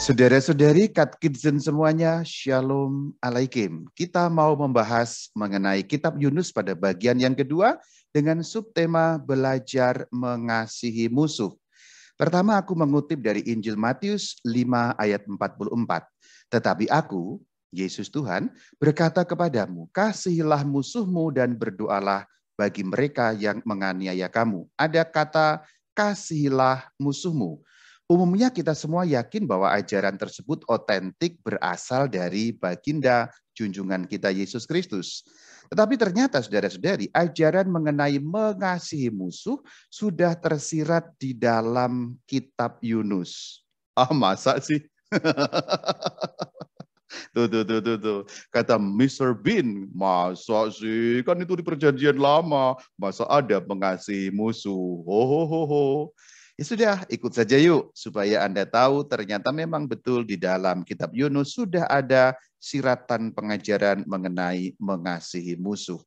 Saudara-saudari Katekismen semuanya, Shalom Alaikum. Kita mau membahas mengenai kitab Yunus pada bagian yang kedua dengan subtema belajar mengasihi musuh. Pertama aku mengutip dari Injil Matius 5 ayat 44. Tetapi aku, Yesus Tuhan, berkata kepadamu, kasihilah musuhmu dan berdoalah bagi mereka yang menganiaya kamu. Ada kata kasihilah musuhmu. Umumnya kita semua yakin bahwa ajaran tersebut otentik berasal dari baginda junjungan kita Yesus Kristus. Tetapi ternyata saudara-saudari, ajaran mengenai mengasihi musuh sudah tersirat di dalam kitab Yunus. Ah, masa sih? Tuh. Kata Mr. Bean, masa sih? Kan itu di perjanjian lama. Masa ada mengasihi musuh? Ho. Ya sudah, ikut saja yuk. Supaya Anda tahu ternyata memang betul di dalam kitab Yunus sudah ada siratan pengajaran mengenai mengasihi musuh.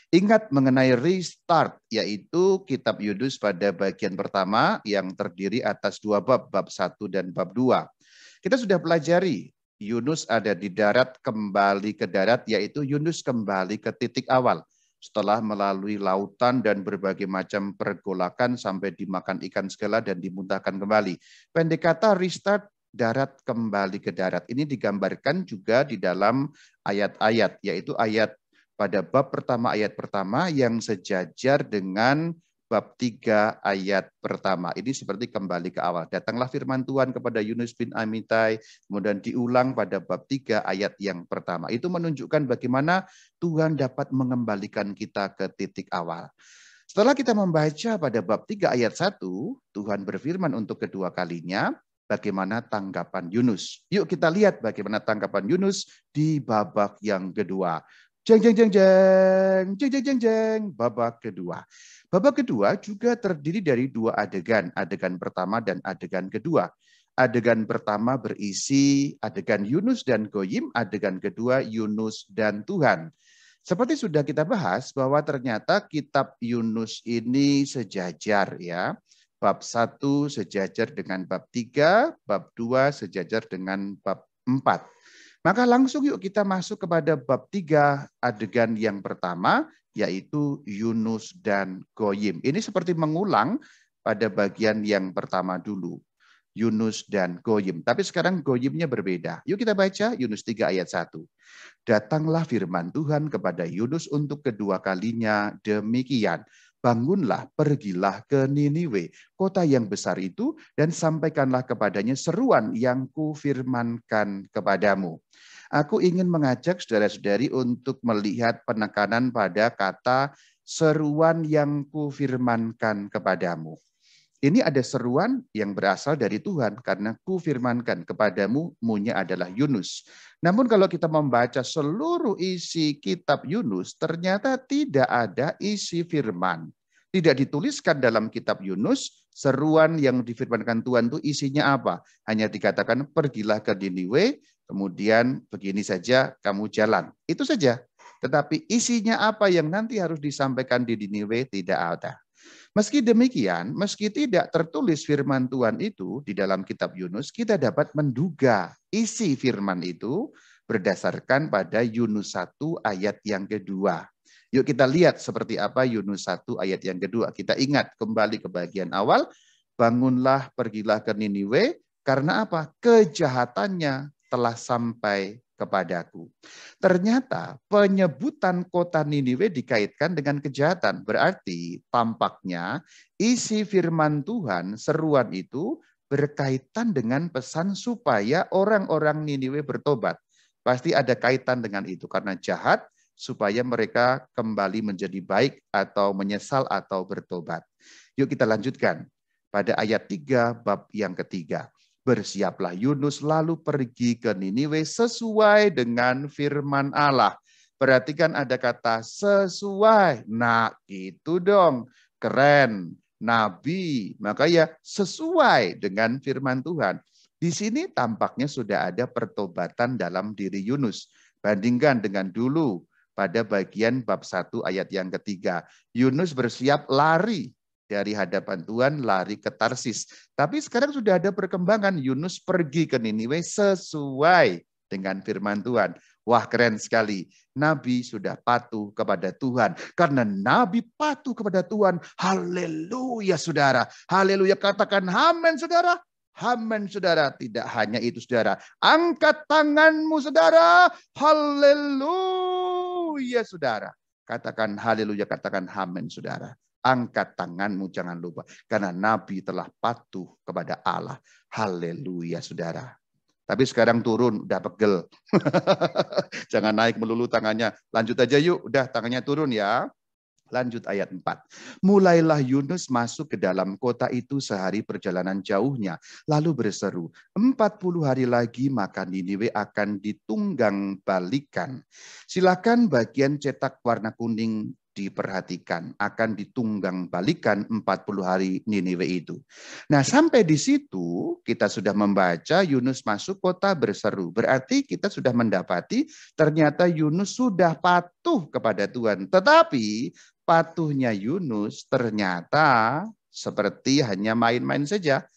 Ingat mengenai restart, yaitu kitab Yunus pada bagian pertama yang terdiri atas dua bab, bab 1 dan bab 2. Kita sudah pelajari Yunus ada di darat, kembali ke darat, yaitu Yunus kembali ke titik awal. Setelah melalui lautan dan berbagai macam pergolakan sampai dimakan ikan segala dan dimuntahkan kembali. Pendek kata restart, darat kembali ke darat. Ini digambarkan juga di dalam ayat-ayat, yaitu ayat pada bab pertama ayat pertama yang sejajar dengan bab 3 ayat pertama. Ini seperti kembali ke awal. Datanglah firman Tuhan kepada Yunus bin Amittai, kemudian diulang pada bab 3 ayat yang pertama. Itu menunjukkan bagaimana Tuhan dapat mengembalikan kita ke titik awal. Setelah kita membaca pada bab 3 ayat 1, Tuhan berfirman untuk kedua kalinya, bagaimana tanggapan Yunus. Yuk kita lihat bagaimana tanggapan Yunus di babak yang kedua. Jeng, babak kedua. Babak kedua juga terdiri dari dua adegan, adegan pertama dan adegan kedua. Adegan pertama berisi adegan Yunus dan Goyim, adegan kedua Yunus dan Tuhan. Seperti sudah kita bahas bahwa ternyata kitab Yunus ini sejajar ya. Bab 1 sejajar dengan bab 3, bab 2 sejajar dengan bab 4. Maka langsung yuk kita masuk kepada bab 3 adegan yang pertama, yaitu Yunus dan Goyim. Ini seperti mengulang pada bagian yang pertama dulu. Yunus dan Goyim. Tapi sekarang Goyimnya berbeda. Yuk kita baca Yunus 3 ayat 1. Datanglah firman Tuhan kepada Yunus untuk kedua kalinya demikian. Bangunlah, pergilah ke Niniwe, kota yang besar itu, dan sampaikanlah kepadanya seruan yang kufirmankan kepadamu. Aku ingin mengajak saudara-saudari untuk melihat penekanan pada kata seruan yang kufirmankan kepadamu. Ini ada seruan yang berasal dari Tuhan karena kufirmankan kepadamu, munya adalah Yunus. Namun kalau kita membaca seluruh isi kitab Yunus, ternyata tidak ada isi firman. Tidak dituliskan dalam kitab Yunus, seruan yang difirmankan Tuhan itu isinya apa? Hanya dikatakan pergilah ke Niniwe, kemudian begini saja kamu jalan. Itu saja. Tetapi isinya apa yang nanti harus disampaikan di Niniwe tidak ada. Meski demikian, meski tidak tertulis firman Tuhan itu di dalam kitab Yunus, kita dapat menduga isi firman itu berdasarkan pada Yunus 1 ayat yang kedua. Yuk kita lihat seperti apa Yunus 1 ayat yang kedua. Kita ingat kembali ke bagian awal, bangunlah pergilah ke Niniwe, karena apa? Kejahatannya telah sampai kepadaku. Ternyata penyebutan kota Niniwe dikaitkan dengan kejahatan. Berarti tampaknya isi firman Tuhan, seruan itu berkaitan dengan pesan supaya orang-orang Niniwe bertobat. Pasti ada kaitan dengan itu karena jahat supaya mereka kembali menjadi baik atau menyesal atau bertobat. Yuk kita lanjutkan pada ayat 3 bab yang ketiga. Bersiaplah Yunus lalu pergi ke Niniwe sesuai dengan firman Allah. Perhatikan ada kata sesuai. Nah gitu dong. Keren. Nabi. Maka ya sesuai dengan firman Tuhan. Di sini tampaknya sudah ada pertobatan dalam diri Yunus. Bandingkan dengan dulu pada bagian bab 1 ayat yang ketiga. Yunus bersiap lari dari hadapan Tuhan lari ke Tarsis. Tapi sekarang sudah ada perkembangan. Yunus pergi ke Niniwe sesuai dengan firman Tuhan. Wah, keren sekali. Nabi sudah patuh kepada Tuhan. Karena Nabi patuh kepada Tuhan. Haleluya, saudara. Haleluya, katakan amin, saudara. Amin, saudara. Tidak hanya itu, saudara. Angkat tanganmu, saudara. Haleluya, saudara. Katakan haleluya, katakan amin, saudara. Angkat tanganmu, jangan lupa. Karena Nabi telah patuh kepada Allah. Haleluya, saudara. Tapi sekarang turun, udah pegel. Jangan naik melulu tangannya. Lanjut aja yuk, udah tangannya turun ya. Lanjut ayat 4. Mulailah Yunus masuk ke dalam kota itu sehari perjalanan jauhnya. Lalu berseru, 40 hari lagi maka Niniwe akan ditunggang balikan. Silakan bagian cetak warna kuning diperhatikan, akan ditunggang balikan 40 hari Niniwe itu. Nah, sampai di situ kita sudah membaca Yunus masuk kota berseru. Berarti kita sudah mendapati ternyata Yunus sudah patuh kepada Tuhan. Tetapi patuhnya Yunus ternyata seperti hanya main-main saja.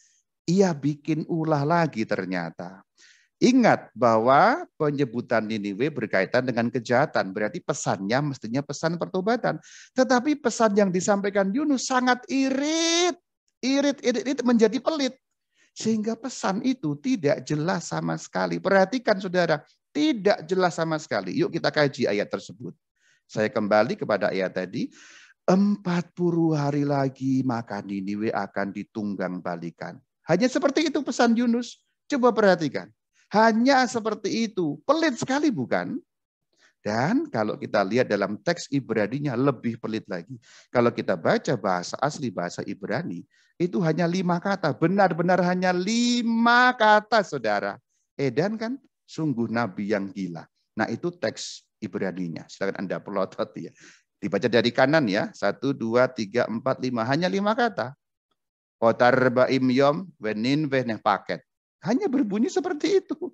Ia bikin ulah lagi ternyata. Ingat bahwa penyebutan Niniwe berkaitan dengan kejahatan. Berarti pesannya mestinya pesan pertobatan. Tetapi pesan yang disampaikan Yunus sangat irit menjadi pelit. Sehingga pesan itu tidak jelas sama sekali. Perhatikan saudara, tidak jelas sama sekali. Yuk kita kaji ayat tersebut. Saya kembali kepada ayat tadi. 40 hari lagi maka Niniwe akan ditunggang balikan. Hanya seperti itu pesan Yunus. Coba perhatikan. Hanya seperti itu. Pelit sekali bukan? Dan kalau kita lihat dalam teks Ibrani-nya lebih pelit lagi. Kalau kita baca bahasa asli bahasa Ibrani, itu hanya 5 kata. Benar-benar hanya 5 kata, saudara. Edan kan? Sungguh nabi yang gila. Nah itu teks Ibrani-nya. Silakan Anda pelotot ya. Dibaca dari kanan ya. 1, 2, 3, 4, 5. Hanya 5 kata. Otar ba'im yom wenin weneh paket. Hanya berbunyi seperti itu.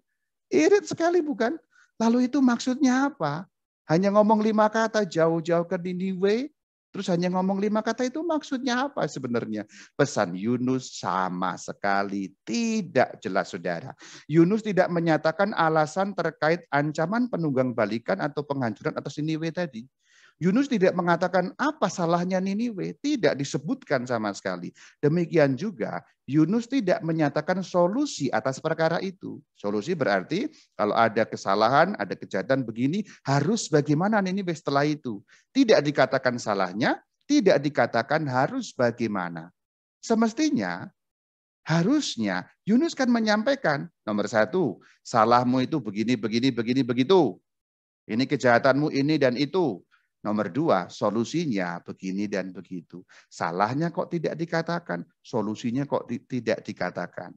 Irit sekali bukan? Lalu itu maksudnya apa? Hanya ngomong 5 kata jauh-jauh ke Niniwe. Terus hanya ngomong 5 kata itu maksudnya apa sebenarnya? Pesan Yunus sama sekali tidak jelas saudara. Yunus tidak menyatakan alasan terkait ancaman penunggang balikan atau penghancuran atas Niniwe tadi. Yunus tidak mengatakan apa salahnya Niniwe, tidak disebutkan sama sekali. Demikian juga Yunus tidak menyatakan solusi atas perkara itu. Solusi berarti kalau ada kesalahan, ada kejahatan begini, harus bagaimana Niniwe setelah itu. Tidak dikatakan salahnya, tidak dikatakan harus bagaimana. Semestinya, harusnya Yunus kan menyampaikan, nomor 1, salahmu itu begini, begitu. Ini kejahatanmu ini dan itu. Nomor 2, solusinya begini dan begitu. Salahnya kok tidak dikatakan, solusinya kok tidak dikatakan.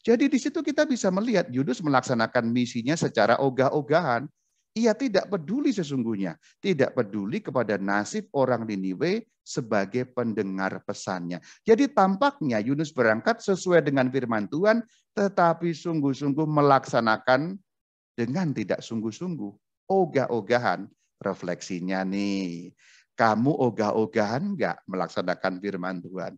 Jadi di situ kita bisa melihat Yunus melaksanakan misinya secara ogah-ogahan. Ia tidak peduli sesungguhnya, tidak peduli kepada nasib orang Niniwe sebagai pendengar pesannya. Jadi tampaknya Yunus berangkat sesuai dengan firman Tuhan, tetapi sungguh-sungguh melaksanakan dengan tidak sungguh-sungguh, ogah-ogahan. Refleksinya nih, kamu ogah-ogahan enggak melaksanakan firman Tuhan?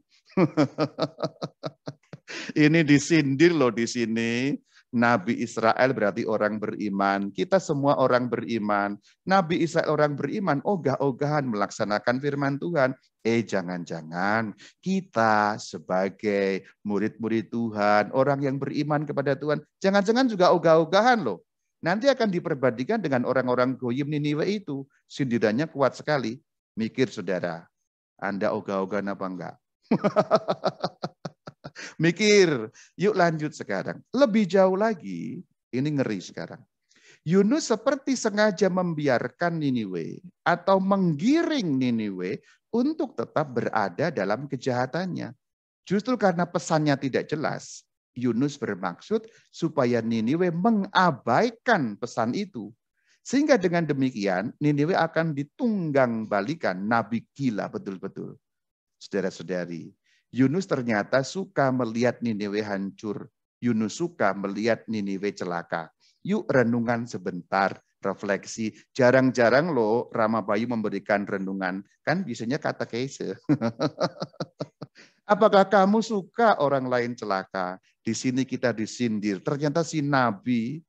Ini disindir loh di sini. Nabi Israel berarti orang beriman. Kita semua orang beriman. Nabi Israel orang beriman, ogah-ogahan melaksanakan firman Tuhan. Jangan-jangan kita sebagai murid-murid Tuhan, orang yang beriman kepada Tuhan, jangan-jangan juga ogah-ogahan loh. Nanti akan diperbandingkan dengan orang-orang goyim Niniwe itu. Sindirannya kuat sekali. Mikir saudara, Anda ogah-ogahan apa enggak? Mikir. Yuk lanjut sekarang. Lebih jauh lagi, ini ngeri sekarang. Yunus seperti sengaja membiarkan Niniwe atau menggiring Niniwe untuk tetap berada dalam kejahatannya. Justru karena pesannya tidak jelas, Yunus bermaksud supaya Niniwe mengabaikan pesan itu. Sehingga dengan demikian Niniwe akan ditunggang balikan. Nabi gila betul-betul. Saudara-saudari, Yunus ternyata suka melihat Niniwe hancur. Yunus suka melihat Niniwe celaka. Yuk renungan sebentar refleksi. Jarang-jarang loh Rama Bayu memberikan renungan. Kan biasanya katekese. Apakah kamu suka orang lain celaka? Di sini kita disindir. Ternyata si Nabi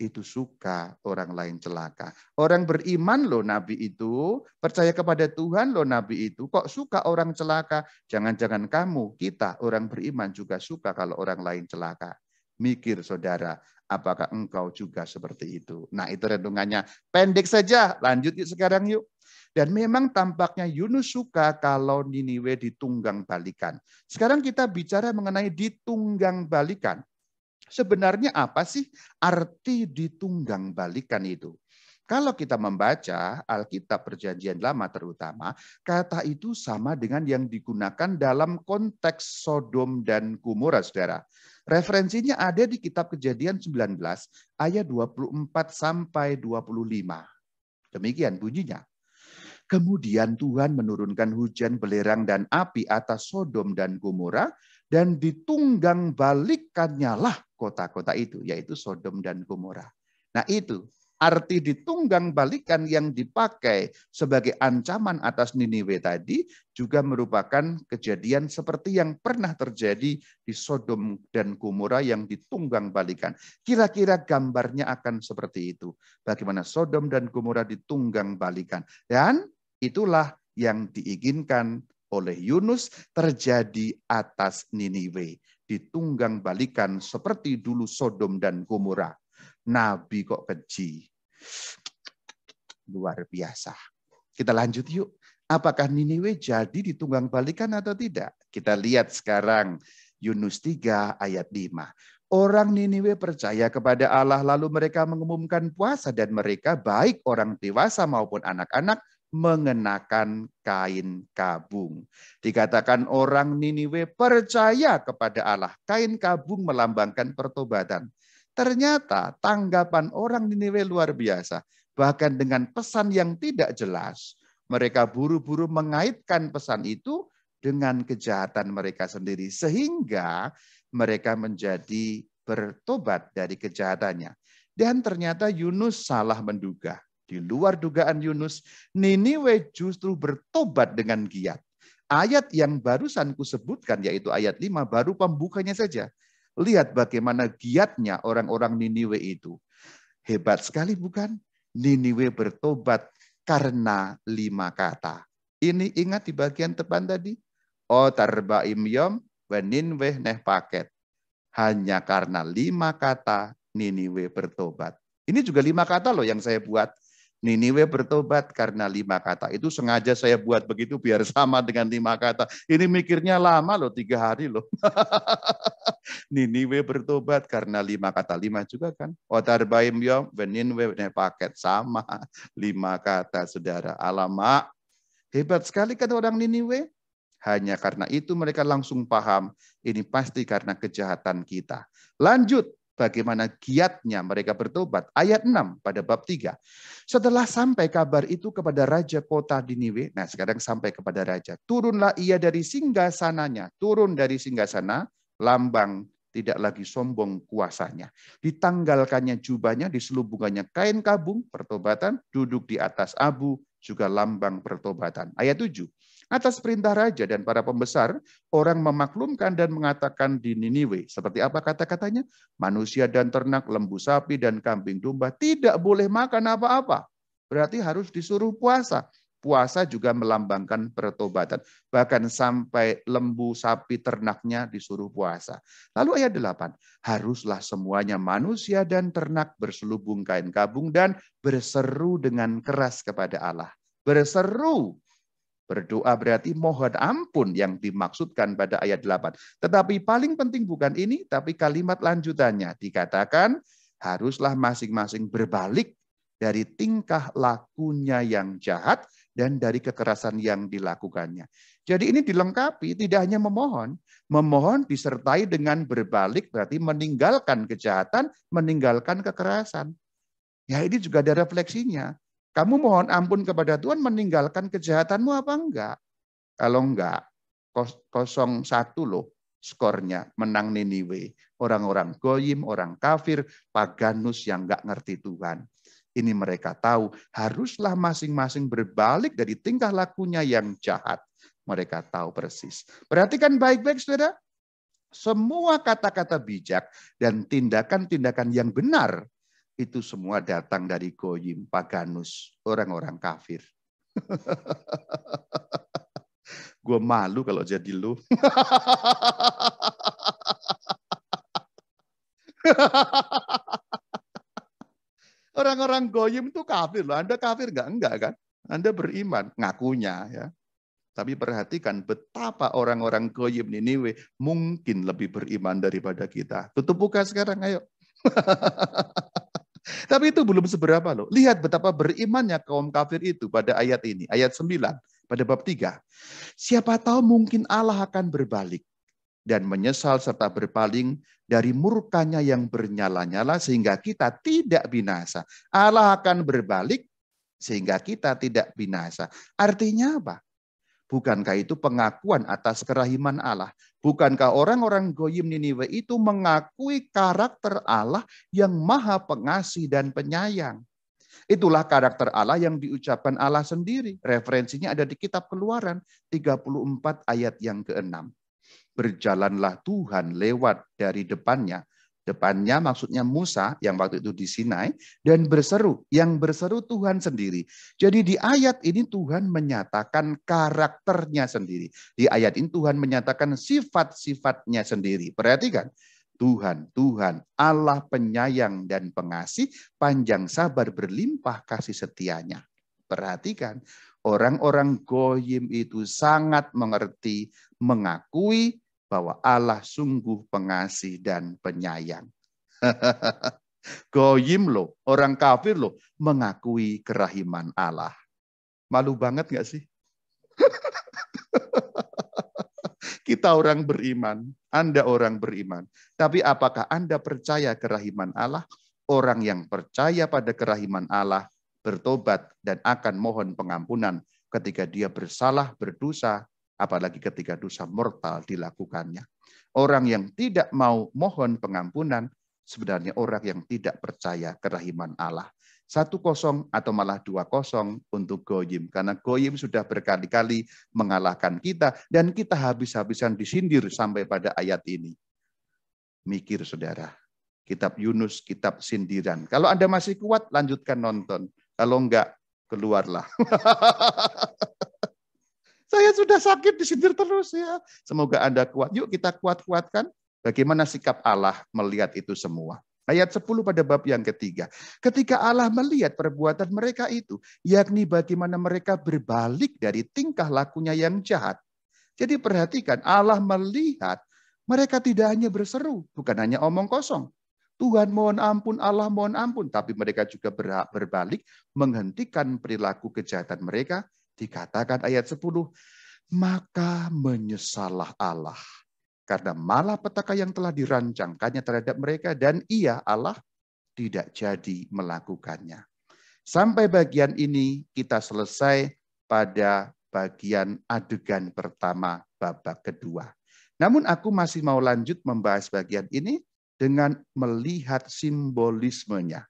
itu suka orang lain celaka. Orang beriman loh Nabi itu, percaya kepada Tuhan loh Nabi itu, kok suka orang celaka? Jangan-jangan kamu, kita orang beriman juga suka kalau orang lain celaka. Mikir saudara, apakah engkau juga seperti itu? Nah itu renungannya. Pendek saja, lanjut yuk sekarang yuk. Dan memang tampaknya Yunus suka kalau Niniwe ditunggang balikan. Sekarang kita bicara mengenai ditunggang balikan. Sebenarnya apa sih arti ditunggang balikan itu? Kalau kita membaca Alkitab Perjanjian Lama terutama, kata itu sama dengan yang digunakan dalam konteks Sodom dan Gomora, saudara. Referensinya ada di kitab Kejadian 19 ayat 24 sampai 25. Demikian bunyinya. Kemudian Tuhan menurunkan hujan belerang dan api atas Sodom dan Gomora, dan ditunggang balikannya lah kota-kota itu, yaitu Sodom dan Gomora. Nah itu, arti ditunggang balikan yang dipakai sebagai ancaman atas Niniwe tadi juga merupakan kejadian seperti yang pernah terjadi di Sodom dan Gomora yang ditunggang balikan. Kira-kira gambarnya akan seperti itu. Bagaimana Sodom dan Gomora ditunggang balikan. Dan itulah yang diinginkan oleh Yunus terjadi atas Niniwe. Ditunggang balikan seperti dulu Sodom dan Gomora. Nabi kok keji. Luar biasa. Kita lanjut yuk. Apakah Niniwe jadi ditunggang balikan atau tidak? Kita lihat sekarang Yunus 3 ayat 5. Orang Niniwe percaya kepada Allah lalu mereka mengumumkan puasa dan mereka baik orang dewasa maupun anak-anak mengenakan kain kabung. Dikatakan orang Niniwe percaya kepada Allah. Kain kabung melambangkan pertobatan. Ternyata tanggapan orang Niniwe luar biasa. Bahkan dengan pesan yang tidak jelas, mereka buru-buru mengaitkan pesan itu dengan kejahatan mereka sendiri. Sehingga mereka menjadi bertobat dari kejahatannya. Dan ternyata Yunus salah menduga. Di luar dugaan Yunus, Niniwe justru bertobat dengan giat. Ayat yang barusan kusebutkan, yaitu ayat 5, baru pembukanya saja. Lihat bagaimana giatnya orang-orang Niniwe itu. Hebat sekali bukan? Niniwe bertobat karena 5 kata. Ini ingat di bagian depan tadi. O tarbaim yom weninweh neh paket. Hanya karena 5 kata Niniwe bertobat. Ini juga 5 kata loh yang saya buat. Niniwe bertobat karena 5 kata. Itu sengaja saya buat begitu biar sama dengan 5 kata. Ini mikirnya lama loh, 3 hari loh. Niniwe bertobat karena 5 kata. 5 juga kan. Otarbaim yom beninwe paket. Sama 5 kata saudara. Alamak. Hebat sekali kan orang Niniwe. Hanya karena itu mereka langsung paham. Ini pasti karena kejahatan kita. Lanjut. Bagaimana giatnya mereka bertobat. Ayat 6 pada bab 3. Setelah sampai kabar itu kepada raja kota Niniwe. Nah sekarang sampai kepada raja. Turunlah ia dari singgasananya. Turun dari singgasana. Lambang tidak lagi sombong kuasanya. Ditanggalkannya jubahnya. Diselubungannya kain kabung. Pertobatan. Duduk di atas abu. Juga lambang pertobatan. Ayat 7. Atas perintah raja dan para pembesar, orang memaklumkan dan mengatakan di Niniwe. Seperti apa kata-katanya? Manusia dan ternak, lembu sapi dan kambing domba tidak boleh makan apa-apa. Berarti harus disuruh puasa. Puasa juga melambangkan pertobatan. Bahkan sampai lembu sapi ternaknya disuruh puasa. Lalu ayat 8. Haruslah semuanya manusia dan ternak berselubung kain kabung dan berseru dengan keras kepada Allah. Berseru. Berdoa berarti mohon ampun yang dimaksudkan pada ayat 8. Tetapi paling penting bukan ini, tapi kalimat lanjutannya. Dikatakan haruslah masing-masing berbalik dari tingkah lakunya yang jahat dan dari kekerasan yang dilakukannya. Jadi ini dilengkapi, tidak hanya memohon. Memohon disertai dengan berbalik berarti meninggalkan kejahatan, meninggalkan kekerasan. Ya ini juga ada refleksinya. Kamu mohon ampun kepada Tuhan meninggalkan kejahatanmu apa enggak? Kalau enggak, 0-1 loh skornya menang Niniwe. Orang-orang goyim, orang kafir, paganus yang enggak ngerti Tuhan. Ini mereka tahu, haruslah masing-masing berbalik dari tingkah lakunya yang jahat. Mereka tahu persis. Perhatikan baik-baik, saudara. Semua kata-kata bijak dan tindakan-tindakan yang benar, itu semua datang dari goyim, paganus, orang-orang kafir. Gue malu kalau jadi lu. Orang-orang goyim itu kafir loh. Anda kafir nggak? Enggak kan? Anda beriman, ngakunya ya. Tapi perhatikan betapa orang-orang goyim Niniwe mungkin lebih beriman daripada kita. Tutup buka sekarang, ayo. Tapi itu belum seberapa loh. Lihat betapa berimannya kaum kafir itu pada ayat ini. Ayat 9 pada bab 3. Siapa tahu mungkin Allah akan berbalik dan menyesal serta berpaling dari murkanya yang bernyala-nyala sehingga kita tidak binasa. Allah akan berbalik sehingga kita tidak binasa. Artinya apa? Bukankah itu pengakuan atas kerahiman Allah? Bukankah orang-orang goyim Niniwe itu mengakui karakter Allah yang maha pengasih dan penyayang? Itulah karakter Allah yang diucapkan Allah sendiri. Referensinya ada di kitab Keluaran 34 ayat yang ke-6. Berjalanlah Tuhan lewat dari depannya. Depannya maksudnya Musa yang waktu itu di Sinai, dan berseru, yang berseru Tuhan sendiri. Jadi di ayat ini Tuhan menyatakan karakternya sendiri. Di ayat ini Tuhan menyatakan sifat-sifatnya sendiri. Perhatikan, Tuhan, Allah penyayang dan pengasih, panjang sabar berlimpah kasih setianya. Perhatikan, orang-orang goyim itu sangat mengerti, mengakui bahwa Allah sungguh pengasih dan penyayang. Goyim loh, orang kafir loh, mengakui kerahiman Allah. Malu banget gak sih? Kita orang beriman, Anda orang beriman. Tapi apakah Anda percaya kerahiman Allah? Orang yang percaya pada kerahiman Allah, bertobat dan akan mohon pengampunan ketika dia bersalah, berdosa, apalagi ketika dosa mortal dilakukannya. Orang yang tidak mau mohon pengampunan, sebenarnya orang yang tidak percaya kerahiman Allah. 1-0 atau malah 2-0 untuk goyim. Karena goyim sudah berkali-kali mengalahkan kita, dan kita habis-habisan disindir sampai pada ayat ini. Mikir saudara, kitab Yunus, kitab sindiran. Kalau Anda masih kuat, lanjutkan nonton. Kalau enggak, keluarlah. Saya sudah sakit disindir terus ya. Semoga Anda kuat. Yuk kita kuat-kuatkan. Bagaimana sikap Allah melihat itu semua. Ayat 10 pada bab yang ketiga. Ketika Allah melihat perbuatan mereka itu, yakni bagaimana mereka berbalik dari tingkah lakunya yang jahat. Jadi perhatikan, Allah melihat mereka tidak hanya berseru, bukan hanya omong kosong. Tuhan mohon ampun, Allah mohon ampun. Tapi mereka juga berbalik, menghentikan perilaku kejahatan mereka. Dikatakan ayat 10, maka menyesallah Allah. Karena malapetaka yang telah dirancangkannya terhadap mereka, dan ia, Allah, tidak jadi melakukannya. Sampai bagian ini kita selesai pada bagian adegan pertama babak kedua. Namun aku masih mau lanjut membahas bagian ini dengan melihat simbolismenya.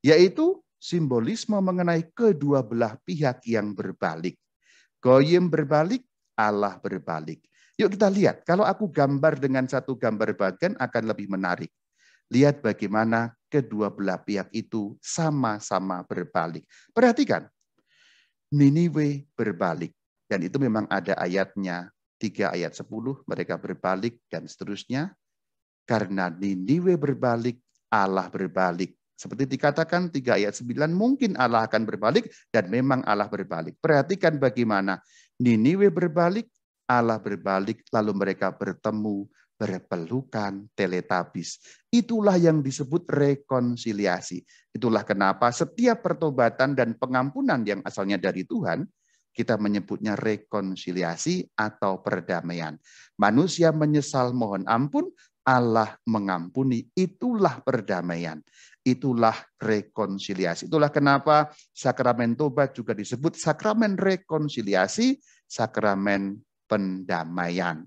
Yaitu simbolisme mengenai kedua belah pihak yang berbalik. Goyim berbalik, Allah berbalik. Yuk kita lihat, kalau aku gambar dengan satu gambar bagian akan lebih menarik. Lihat bagaimana kedua belah pihak itu sama-sama berbalik. Perhatikan, Niniwe berbalik. Dan itu memang ada ayatnya, 3 ayat 10, mereka berbalik dan seterusnya. Karena Niniwe berbalik, Allah berbalik. Seperti dikatakan 3 ayat 9, mungkin Allah akan berbalik, dan memang Allah berbalik. Perhatikan bagaimana Niniwe berbalik, Allah berbalik, lalu mereka bertemu, berpelukan, teletabis. Itulah yang disebut rekonsiliasi. Itulah kenapa setiap pertobatan dan pengampunan yang asalnya dari Tuhan, kita menyebutnya rekonsiliasi atau perdamaian. Manusia menyesal mohon ampun, Allah mengampuni. Itulah perdamaian. Itulah rekonsiliasi. Itulah kenapa sakramen tobat juga disebut sakramen rekonsiliasi, sakramen pendamaian.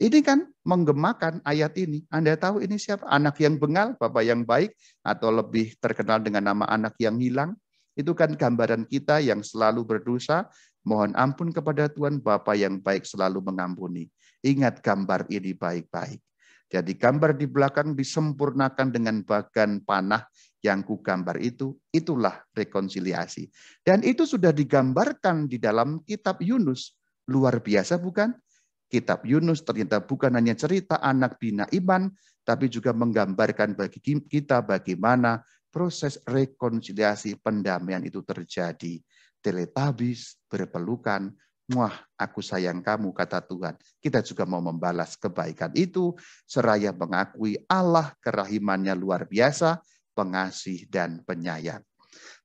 Ini kan menggemakan ayat ini. Anda tahu ini siapa? Anak yang bengal, bapak yang baik, atau lebih terkenal dengan nama anak yang hilang. Itu kan gambaran kita yang selalu berdosa, mohon ampun kepada Tuhan, Bapa yang baik selalu mengampuni. Ingat gambar ini baik-baik. Jadi gambar di belakang disempurnakan dengan bagan panah yang kugambar itu, itulah rekonsiliasi. Dan itu sudah digambarkan di dalam kitab Yunus. Luar biasa bukan? Kitab Yunus ternyata bukan hanya cerita anak bina iman, tapi juga menggambarkan bagi kita bagaimana proses rekonsiliasi pendamaian itu terjadi. Teletabis, berpelukan, wah aku sayang kamu, kata Tuhan. Kita juga mau membalas kebaikan itu, seraya mengakui Allah kerahimannya luar biasa, pengasih dan penyayang.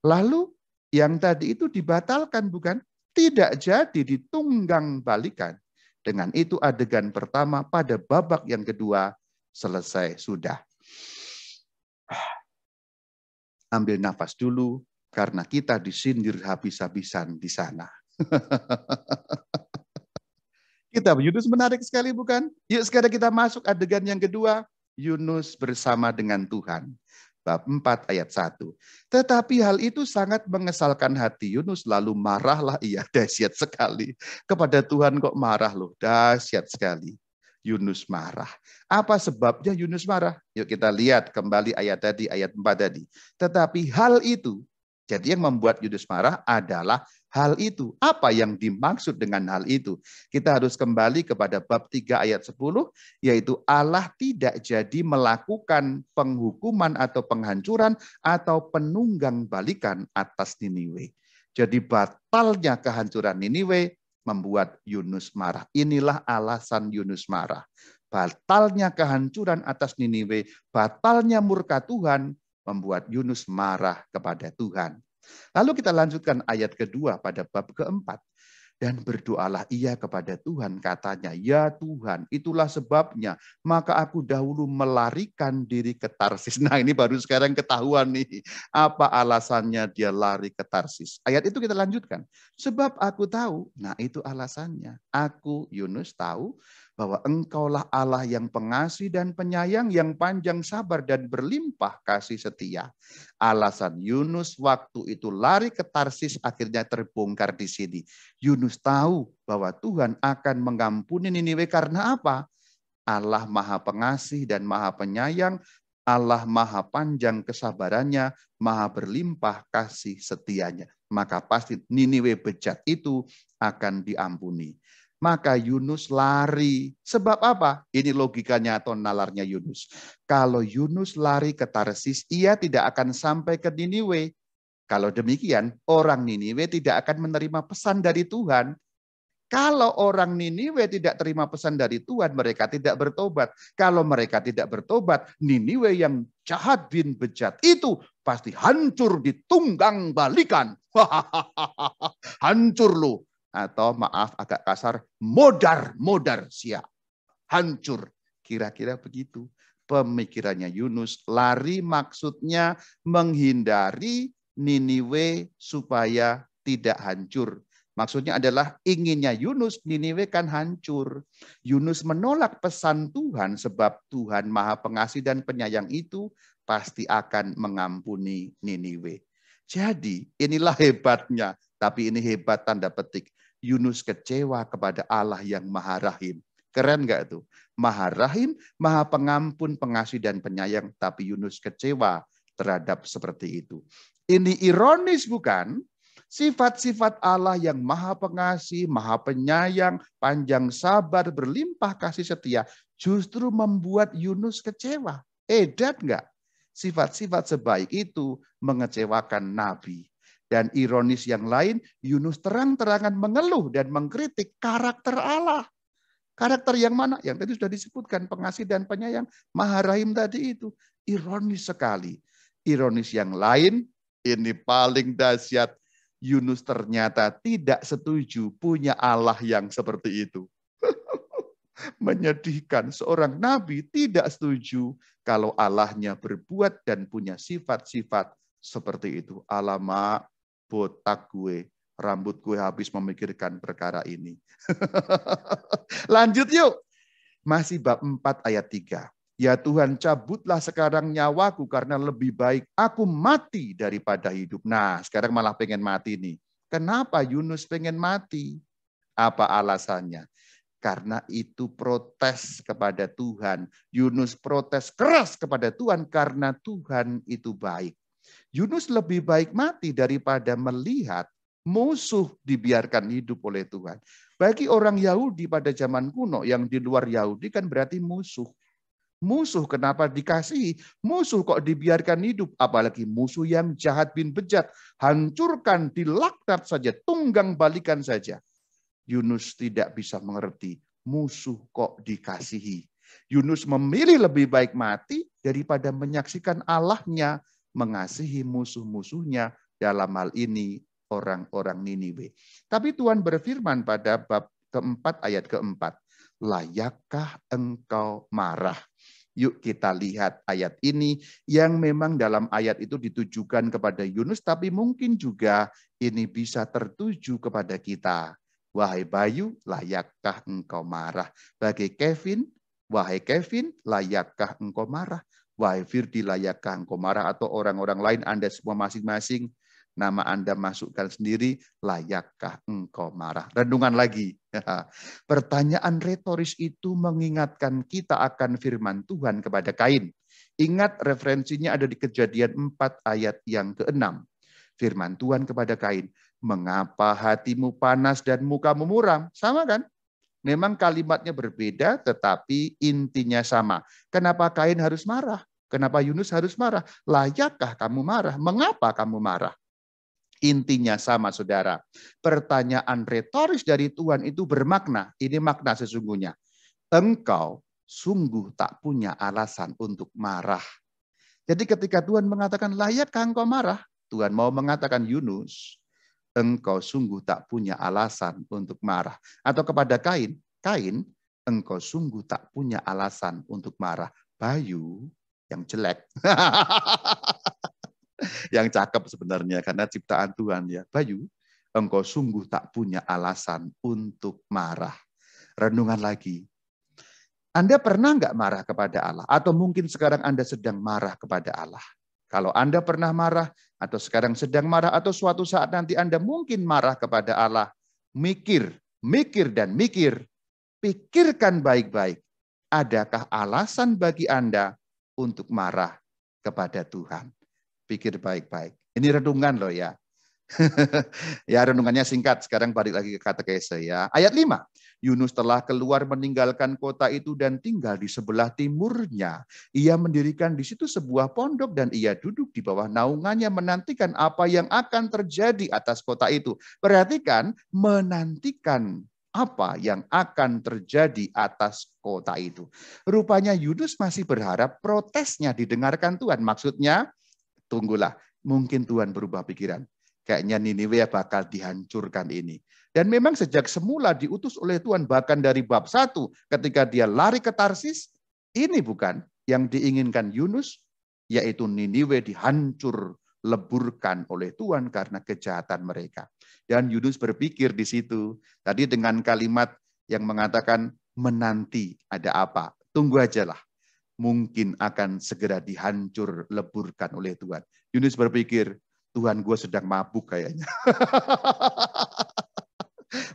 Lalu yang tadi itu dibatalkan bukan? Tidak jadi ditunggang balikan. Dengan itu adegan pertama pada babak yang kedua selesai sudah. Ambil nafas dulu karena kita disindir habis-habisan di sana. Kitab Yunus menarik sekali bukan? Yuk sekarang kita masuk adegan yang kedua. Yunus bersama dengan Tuhan. Bab 4 ayat 1. Tetapi hal itu sangat mengesalkan hati Yunus, lalu marahlah ia, dahsyat sekali. Kepada Tuhan kok marah loh, dahsyat sekali. Yunus marah. Apa sebabnya Yunus marah? Yuk kita lihat kembali ayat tadi, ayat 4 tadi. Tetapi hal itu, jadi yang membuat Yunus marah adalah hal itu. Apa yang dimaksud dengan hal itu? Kita harus kembali kepada bab 3 ayat 10, yaitu Allah tidak jadi melakukan penghukuman atau penghancuran atau penunggang balikan atas Niniwe. Jadi batalnya kehancuran Niniwe membuat Yunus marah. Inilah alasan Yunus marah. Batalnya kehancuran atas Niniwe, batalnya murka Tuhan, membuat Yunus marah kepada Tuhan. Lalu kita lanjutkan ayat kedua pada bab keempat. Dan berdoalah ia kepada Tuhan, katanya, ya Tuhan, itulah sebabnya, maka aku dahulu melarikan diri ke Tarsis. Nah ini baru sekarang ketahuan nih, apa alasannya dia lari ke Tarsis. Ayat itu kita lanjutkan. Sebab aku tahu, nah itu alasannya. Aku, Yunus, tahu bahwa engkaulah Allah yang pengasih dan penyayang, yang panjang sabar dan berlimpah kasih setia. Alasan Yunus waktu itu lari ke Tarsis akhirnya terbongkar di sini. Yunus tahu bahwa Tuhan akan mengampuni Niniwe karena apa? Allah Maha Pengasih dan Maha Penyayang, Allah Maha Panjang kesabarannya, Maha Berlimpah kasih setianya. Maka pasti Niniwe bejat itu akan diampuni. Maka Yunus lari. Sebab apa? Ini logikanya atau nalarnya Yunus. Kalau Yunus lari ke Tarsis, ia tidak akan sampai ke Niniwe. Kalau demikian, orang Niniwe tidak akan menerima pesan dari Tuhan. Kalau orang Niniwe tidak terima pesan dari Tuhan, mereka tidak bertobat. Kalau mereka tidak bertobat, Niniwe yang jahat bin bejat itu pasti hancur ditunggang balikan. Hancur lu. Atau maaf agak kasar, modar siap. Hancur. Kira-kira begitu. Pemikirannya Yunus. Lari maksudnya menghindari Niniwe supaya tidak hancur. Maksudnya adalah inginnya Yunus, Niniwe kan hancur. Yunus menolak pesan Tuhan sebab Tuhan Maha Pengasih dan Penyayang itu pasti akan mengampuni Niniwe. Jadi inilah hebatnya. Tapi ini hebat tanda petik. Yunus kecewa kepada Allah yang Maha Rahim. Keren nggak tuh? Maha Rahim, Maha Pengampun, Pengasih dan Penyayang. Tapi Yunus kecewa terhadap seperti itu. Ini ironis bukan? Sifat-sifat Allah yang Maha Pengasih, Maha Penyayang, panjang sabar, berlimpah kasih setia, justru membuat Yunus kecewa. Edat nggak? Sifat-sifat sebaik itu mengecewakan Nabi. Dan ironis yang lain, Yunus terang-terangan mengeluh dan mengkritik karakter Allah. Karakter yang mana? Yang tadi sudah disebutkan, pengasih dan penyayang, Maha Rahim tadi itu. Ironis sekali. Ironis yang lain, ini paling dahsyat. Yunus ternyata tidak setuju punya Allah yang seperti itu. Menyedihkan, seorang nabi tidak setuju kalau Allahnya berbuat dan punya sifat-sifat seperti itu. Alamak, botak gue, rambut gue habis memikirkan perkara ini. Lanjut yuk. Masih bab 4 ayat 3. Ya Tuhan, cabutlah sekarang nyawaku karena lebih baik aku mati daripada hidup. Nah, sekarang malah pengen mati nih. Kenapa Yunus pengen mati? Apa alasannya? Karena itu protes kepada Tuhan. Yunus protes keras kepada Tuhan karena Tuhan itu baik. Yunus lebih baik mati daripada melihat musuh dibiarkan hidup oleh Tuhan. Bagi orang Yahudi pada zaman kuno yang di luar Yahudi kan berarti musuh. Musuh kenapa dikasihi? Musuh kok dibiarkan hidup? Apalagi musuh yang jahat bin bejat. Hancurkan, dilaknat saja, tunggang balikan saja. Yunus tidak bisa mengerti. Musuh kok dikasihi. Yunus memilih lebih baik mati daripada menyaksikan Allahnya mengasihi musuh-musuhnya, dalam hal ini orang-orang Niniwe. Tapi Tuhan berfirman pada bab keempat ayat keempat. Layakkah engkau marah? Yuk kita lihat ayat ini yang memang dalam ayat itu ditujukan kepada Yunus, tapi mungkin juga ini bisa tertuju kepada kita. Wahai Bayu, layakkah engkau marah? Bagi Kevin, wahai Kevin, layakkah engkau marah? Wahai Firdi, layakkah engkau marah? Atau orang-orang lain, Anda semua masing-masing, nama Anda masukkan sendiri, layakkah engkau marah? Renungan lagi. Pertanyaan retoris itu mengingatkan kita akan firman Tuhan kepada Kain. Ingat referensinya ada di Kejadian 4 ayat yang ke-6. Firman Tuhan kepada Kain, mengapa hatimu panas dan mukamu muram? Sama kan? Memang kalimatnya berbeda tetapi intinya sama. Kenapa Kain harus marah? Kenapa Yunus harus marah? Layakkah kamu marah? Mengapa kamu marah? Intinya sama, saudara. Pertanyaan retoris dari Tuhan itu bermakna. Ini makna sesungguhnya. Engkau sungguh tak punya alasan untuk marah. Jadi ketika Tuhan mengatakan layakkah engkau marah? Tuhan mau mengatakan Yunus, engkau sungguh tak punya alasan untuk marah. Atau kepada Kain, Kain, engkau sungguh tak punya alasan untuk marah. Bayu yang jelek. Yang cakep sebenarnya karena ciptaan Tuhan ya. Bayu, engkau sungguh tak punya alasan untuk marah. Renungan lagi. Anda pernah nggak marah kepada Allah? Atau mungkin sekarang Anda sedang marah kepada Allah? Kalau Anda pernah marah, atau sekarang sedang marah, atau suatu saat nanti Anda mungkin marah kepada Allah, mikir, dan mikir. Pikirkan baik-baik. Adakah alasan bagi Anda untuk marah kepada Tuhan? Pikir baik-baik. Ini renungan loh ya. Ya renungannya singkat. Sekarang balik lagi ke katekese ya. Ayat 5. Yunus telah keluar meninggalkan kota itu dan tinggal di sebelah timurnya. Ia mendirikan di situ sebuah pondok dan ia duduk di bawah naungannya menantikan apa yang akan terjadi atas kota itu. Perhatikan, menantikan apa yang akan terjadi atas kota itu. Rupanya Yunus masih berharap protesnya didengarkan Tuhan. Maksudnya, tunggulah, mungkin Tuhan berubah pikiran. Kayaknya Niniwe bakal dihancurkan ini. Dan memang sejak semula diutus oleh Tuhan, bahkan dari bab 1, ketika dia lari ke Tarsis, ini bukan yang diinginkan Yunus, yaitu Niniwe dihancur leburkan oleh Tuhan karena kejahatan mereka. Dan Yunus berpikir di situ, tadi dengan kalimat yang mengatakan menanti ada apa. Tunggu aja lah. Mungkin akan segera dihancur leburkan oleh Tuhan. Yunus berpikir, Tuhan gue sedang mabuk kayaknya.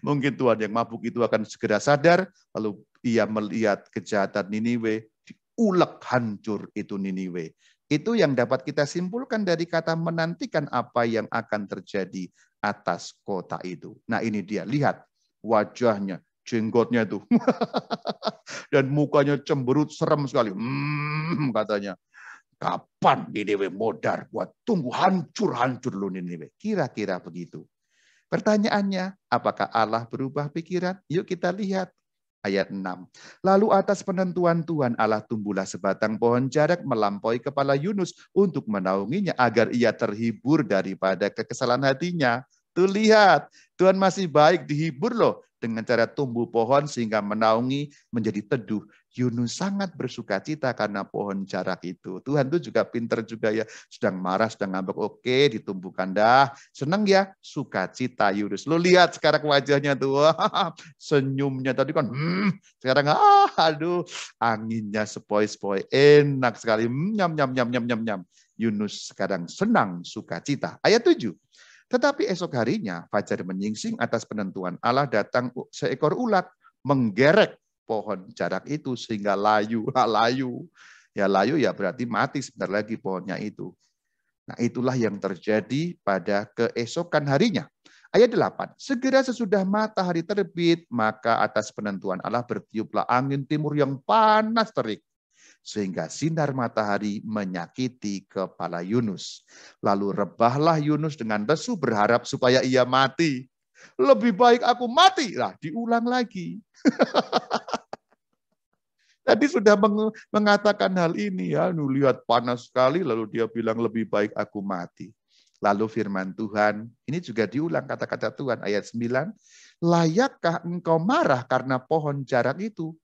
Mungkin Tuhan yang mabuk itu akan segera sadar, lalu ia melihat kejahatan Niniwe, diulek hancur itu Niniwe. Itu yang dapat kita simpulkan dari kata menantikan apa yang akan terjadi atas kota itu. Nah ini dia, lihat wajahnya, jenggotnya itu. Dan mukanya cemberut, serem sekali. Katanya, kapan Niniwe modar? Buat tunggu hancur-hancur lu Niniwe. Kira-kira begitu. Pertanyaannya, apakah Allah berubah pikiran? Yuk kita lihat. Ayat 6. Lalu atas penentuan Tuhan Allah tumbuhlah sebatang pohon jarak melampaui kepala Yunus untuk menaunginya agar ia terhibur daripada kekesalan hatinya. Tuh lihat, Tuhan masih baik, dihibur loh dengan cara tumbuh pohon sehingga menaungi menjadi teduh. Yunus sangat bersuka cita karena pohon jarak itu. Tuhan tuh juga pinter juga ya. Sedang marah, sedang ngambek. Oke, ditumbuhkan dah. Senang ya, sukacita Yunus. Lo lihat sekarang wajahnya tuh. Senyumnya tadi kan. Sekarang aduh. Anginnya sepoi-sepoi. Enak sekali. Nyam, nyam, nyam, nyam, nyam, nyam. Yunus sekarang senang sukacita. Ayat 7. Tetapi esok harinya, fajar menyingsing atas penentuan Allah, datang seekor ulat menggerek pohon jarak itu sehingga layu. Layu. Ya layu ya berarti mati sebentar lagi pohonnya itu. Nah itulah yang terjadi pada keesokan harinya. Ayat 8. Segera sesudah matahari terbit, maka atas penentuan Allah bertiuplah angin timur yang panas terik, sehingga sinar matahari menyakiti kepala Yunus. Lalu rebahlah Yunus dengan lesu berharap supaya ia mati. Lebih baik aku mati. Lah, diulang lagi. Tadi sudah mengatakan hal ini ya, lihat panas sekali, lalu dia bilang lebih baik aku mati. Lalu firman Tuhan, ini juga diulang kata-kata Tuhan, ayat 9, layakkah engkau marah karena pohon jarak itu?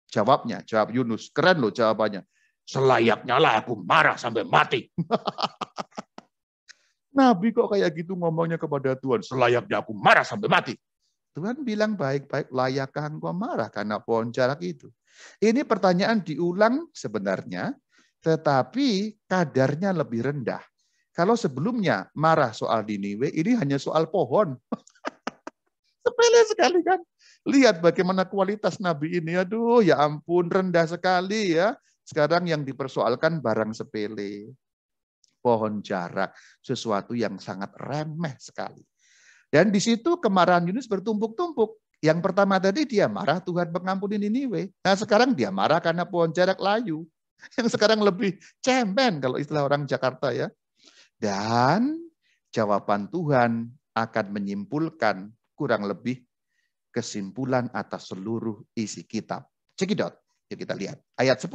Jawab Yunus, keren loh jawabannya. Selayaknya lah aku marah sampai mati. Nabi kok kayak gitu ngomongnya kepada Tuhan, selayaknya aku marah sampai mati. Tuhan bilang baik-baik, layakkah engkau marah karena pohon jarak itu? Ini pertanyaan diulang sebenarnya, tetapi kadarnya lebih rendah. Kalau sebelumnya marah soal Niniwe, ini hanya soal pohon. Sepele sekali kan? Lihat bagaimana kualitas Nabi ini. Aduh, ya ampun, rendah sekali ya. Sekarang yang dipersoalkan barang sepele. Pohon jarak, sesuatu yang sangat remeh sekali. Dan di situ kemarahan Yunus bertumpuk-tumpuk. Yang pertama tadi dia marah Tuhan mengampuni Niniwe. Nah sekarang dia marah karena pohon jarak layu. Yang sekarang lebih cemen kalau istilah orang Jakarta ya. Dan jawaban Tuhan akan menyimpulkan kurang lebih kesimpulan atas seluruh isi kitab. Cekidot. Yuk kita lihat. Ayat 10.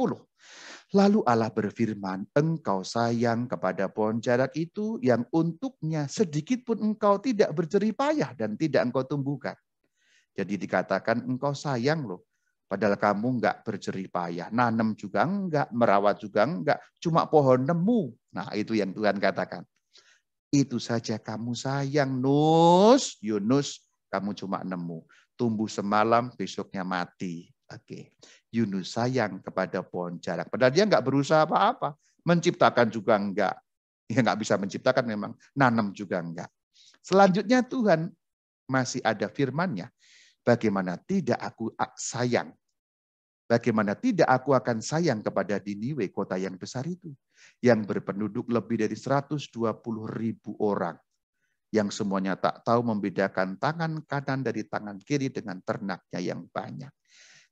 Lalu Allah berfirman, engkau sayang kepada pohon jarak itu yang untuknya sedikit pun engkau tidak berjerih payah dan tidak engkau tumbuhkan. Jadi dikatakan engkau sayang loh. Padahal kamu enggak berjerih payah. Nanam juga enggak, merawat juga enggak. Cuma pohon nemu. Nah itu yang Tuhan katakan. Itu saja kamu sayang, Yunus, kamu cuma nemu. Tumbuh semalam, besoknya mati. Oke. Yunus sayang kepada pohon jarak. Padahal dia enggak berusaha apa-apa. Menciptakan juga enggak. Ya enggak bisa menciptakan memang. Nanam juga enggak. Selanjutnya Tuhan masih ada firman-Nya. Bagaimana tidak aku sayang? Bagaimana tidak aku akan sayang kepada Niniwe, kota yang besar itu, yang berpenduduk lebih dari 120.000 orang, yang semuanya tak tahu membedakan tangan kanan dari tangan kiri dengan ternaknya yang banyak.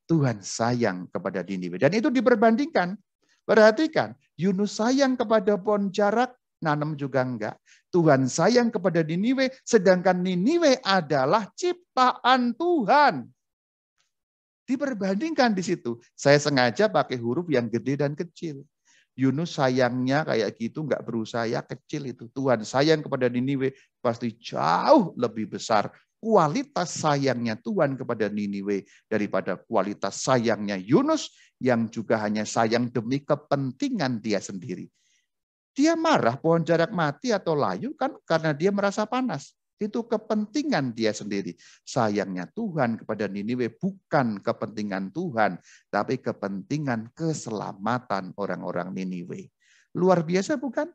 Tuhan sayang kepada Niniwe. Dan itu diperbandingkan. Perhatikan, Yunus sayang kepada pohon jarak, nanam juga enggak. Tuhan sayang kepada Niniwe, sedangkan Niniwe adalah ciptaan Tuhan. Diperbandingkan di situ. Saya sengaja pakai huruf yang gede dan kecil. Yunus sayangnya kayak gitu, nggak berusaha, ya kecil itu. Tuhan sayang kepada Niniwe pasti jauh lebih besar kualitas sayangnya Tuhan kepada Niniwe daripada kualitas sayangnya Yunus yang juga hanya sayang demi kepentingan dia sendiri. Dia marah pohon jarak mati atau layu kan karena dia merasa panas. Itu kepentingan dia sendiri. Sayangnya Tuhan kepada Niniwe bukan kepentingan Tuhan, tapi kepentingan keselamatan orang-orang Niniwe. Luar biasa bukan?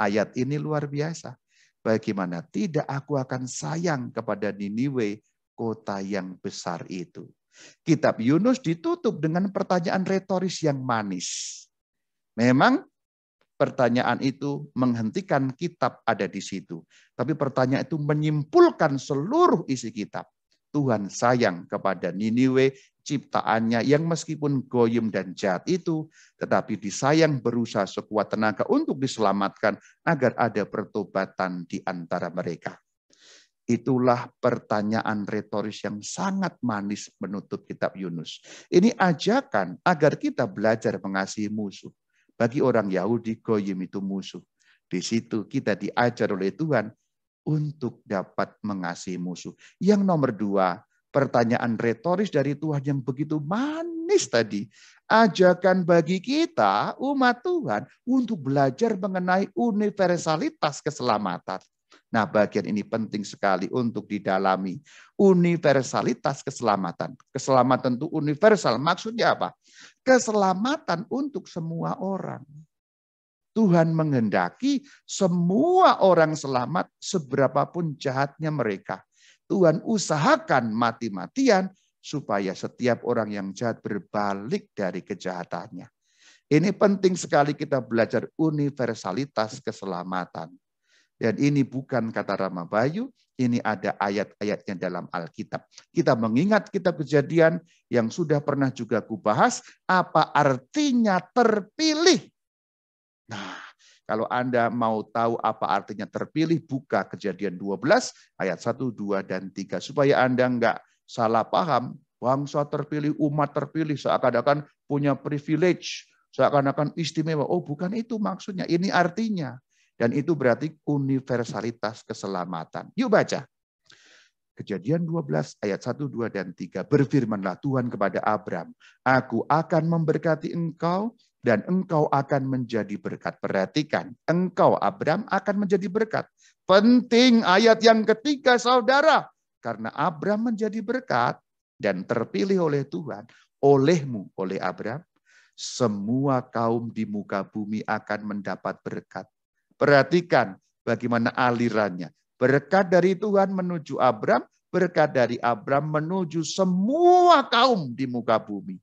Ayat ini luar biasa. Bagaimana tidak aku akan sayang kepada Niniwe, kota yang besar itu. Kitab Yunus ditutup dengan pertanyaan retoris yang manis. Memang pertanyaan itu menghentikan kitab ada di situ. Tapi pertanyaan itu menyimpulkan seluruh isi kitab. Tuhan sayang kepada Niniwe, ciptaannya yang meskipun goyim dan jahat itu, tetapi disayang berusaha sekuat tenaga untuk diselamatkan agar ada pertobatan di antara mereka. Itulah pertanyaan retoris yang sangat manis menutup kitab Yunus. Ini ajakan agar kita belajar mengasihi musuh. Bagi orang Yahudi, goyim itu musuh. Di situ kita diajar oleh Tuhan untuk dapat mengasihi musuh. Yang nomor 2, pertanyaan retoris dari Tuhan yang begitu manis tadi. Ajakan bagi kita, umat Tuhan, untuk belajar mengenai universalitas keselamatan. Nah, bagian ini penting sekali untuk didalami. Universalitas keselamatan. Keselamatan itu universal. Maksudnya apa? Keselamatan untuk semua orang. Tuhan menghendaki semua orang selamat seberapapun jahatnya mereka. Tuhan usahakan mati-matian supaya setiap orang yang jahat berbalik dari kejahatannya. Ini penting sekali kita belajar universalitas keselamatan. Dan ini bukan kata Rama Bayu, ini ada ayat-ayatnya dalam Alkitab. Kita mengingat kitab Kejadian yang sudah pernah juga kubahas, apa artinya terpilih. Nah, kalau Anda mau tahu apa artinya terpilih, buka Kejadian 12 ayat 1, 2, dan 3. Supaya Anda enggak salah paham, bangsa terpilih, umat terpilih, seakan-akan punya privilege, seakan-akan istimewa. Oh, bukan itu maksudnya, ini artinya. Dan itu berarti universalitas keselamatan. Yuk baca. Kejadian 12 ayat 1, 2, dan 3. Berfirmanlah Tuhan kepada Abram, aku akan memberkati engkau dan engkau akan menjadi berkat. Perhatikan, engkau Abram akan menjadi berkat. Penting ayat yang ketiga saudara. Karena Abram menjadi berkat dan terpilih oleh Tuhan. Olehmu, oleh Abram, semua kaum di muka bumi akan mendapat berkat. Perhatikan bagaimana alirannya. Berkat dari Tuhan menuju Abram, berkat dari Abram menuju semua kaum di muka bumi.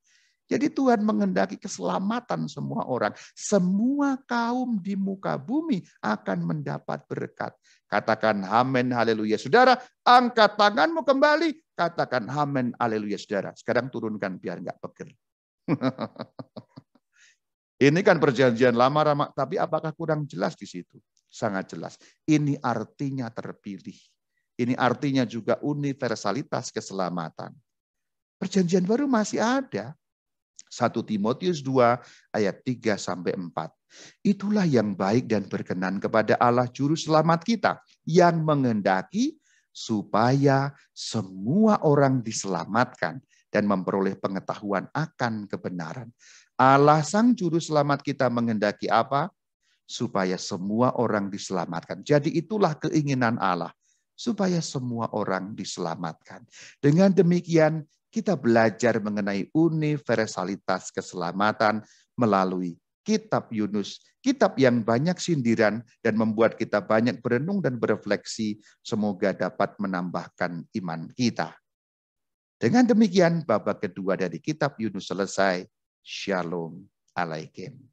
Jadi Tuhan menghendaki keselamatan semua orang. Semua kaum di muka bumi akan mendapat berkat. Katakan amin, haleluya. Saudara, angkat tanganmu kembali. Katakan amin, haleluya, saudara. Sekarang turunkan biar nggak pegel. Ini kan perjanjian lama, tapi apakah kurang jelas di situ? Sangat jelas. Ini artinya terpilih. Ini artinya juga universalitas keselamatan. Perjanjian baru masih ada. 1 Timotius 2 ayat 3 sampai 4. Itulah yang baik dan berkenan kepada Allah juru selamat kita, yang menghendaki supaya semua orang diselamatkan dan memperoleh pengetahuan akan kebenaran. Allah Sang Juru Selamat kita menghendaki apa? Supaya semua orang diselamatkan. Jadi itulah keinginan Allah. Supaya semua orang diselamatkan. Dengan demikian kita belajar mengenai universalitas keselamatan melalui kitab Yunus. Kitab yang banyak sindiran dan membuat kita banyak berenung dan berefleksi. Semoga dapat menambahkan iman kita. Dengan demikian babak kedua dari kitab Yunus selesai. Shalom Alaikum.